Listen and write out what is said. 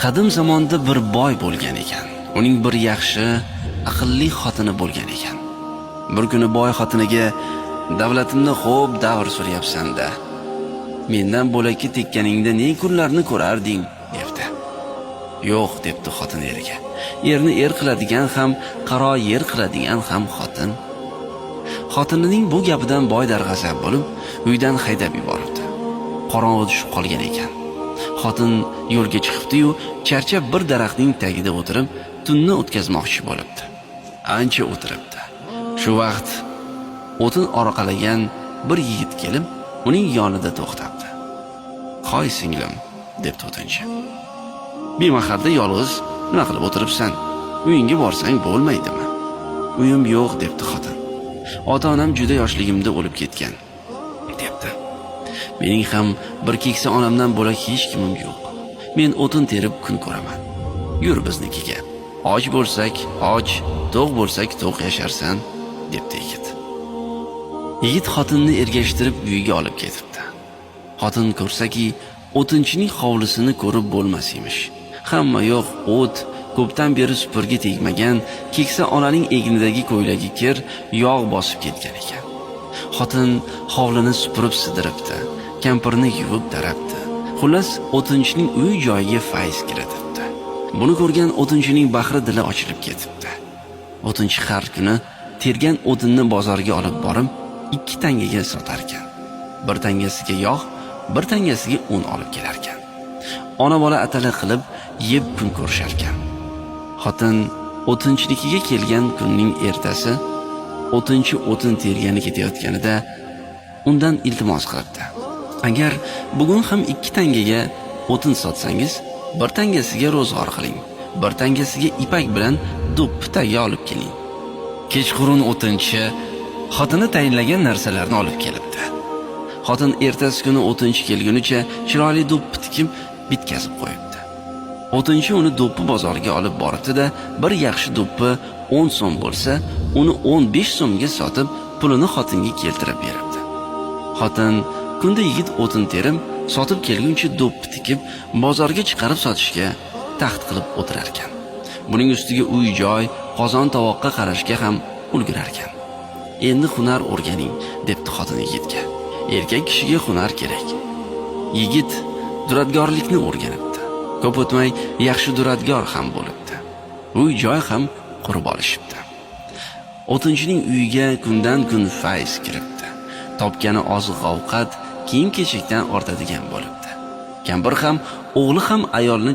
Qadim zamonda bir boy bo'lgan ekan. Uning bir yaxshi, aqlli xotini bo'lgan ekan. Bir kuni boy xotiniga: "Davlatimni xo'p davr suryapsan-da. Mendan bo'lakka tekkaningda ne kunlarni ko'rarding?" debdi. "Yo'q", debdi xotin eriga. "Erni er qiladigan ham, qaro yer qiladigan ham xotin." Xotinining bu gapidan boy darg'azab bo'lib, uydan haydab yuboribdi. Qorong'i tushib qolgan ekan. Xotin yo'lga chiqibdi-yu, charchab bir daraxtning tagida o'tirib, tunni o'tkazmoqchi bo'libdi. Ancha o'tiribdi. Shu vaqt o'tin orqalagan bir yigit kelib, uning yonida to'xtabdi. "Qo'y singlim", debdi o'tinchi. "Bemahalda yolg'iz nima qilib o'tiribsan? Uyingga borsang bo'lmaydimi?" "Uyim yo'q", debdi xotin. "Ota-onam juda yoshligimda o'lib ketgan", debdi. "Mening ham bir keksa onamdan bo'lak hech kimim yo'q. Men o'tin terib kun ko'raman. Yur biznikiga. Och bo'lsak och, to'q bo'lsak to'q yasharsan", debdi yigit. Yigit xotinni ergashtirib uyiga olib ketibdi. Xotin ko'rsaki, o'tinchining hovlisini ko'rib bo'lmas emish. Hamma yo'q o't, ko'pdan beri supurgi tegmagan, keksa onaning egnidagi ko'ylagi kir, yog' bosib ketgan ekan. Xotin hovlini supurib sidiribdi, kampirni yuvib darabdi. Xullas, o'tinchining uy joyiga fayz kiritibdi. Buni ko'rgan o'tinchining bahri dili ochilib ketibdi. O'tinchi har kuni tergan o'tinni bozorga olib borib, 2 tangaga sotar ekan. Bir tangasiga yog', bir tangasiga un olib kelar ekan. Ona bola atala qilib yeb kun ko'rishar ekan. Xotin o'tinchinikiga kelgan kunning ertasi o'tinchi o'tin tergani ketayotganida undan iltimos qilibdi: "Agar bugun ham 2 tangaga o'tin sotsangiz, bir tangasiga ro'zg'or qiling, bir tangasiga ipak bilan do'ppi tagi olib keling." Kechqurun o'tinchi xotini tayinlagan narsalarni olib kelibdi. Xotin ertasi kuni o'tinchi kelgunicha chiroyli do'ppi tikib bitkazib qo'yibdi. O'tinchi uni do'ppi bozoriga olib boribdi-da, bir yaxshi do'ppi 10 so'm bo'lsa, uni 15 so'mga sotib, pulini xotinga keltirib beribdi. Xotin kunda yigit o'tin terib, sotib kelguncha do'ppi tikib, bozorga chiqarib sotishga taxt qilib o'tirar ekan. Buning ustiga uy-joy, qozon tovoqqa qarashga ham ulgurar ekan. "Endi hunar o'rganing", debdi xotin yigitga. Erkak kishiga hunar kerak. Yigit duradgorlikni o'rganibdi. Ko'p o'tmay yaxshi duradgor ham bo'libdi. Uy-joy ham qurib olishibdi. O'tinchining uyiga kundan kun fayz kiribdi. Topgani oziq-ovqat, kiyim-kechakdan ortadigan bo'libdi. Kampir ham, o'g'li ham ayolni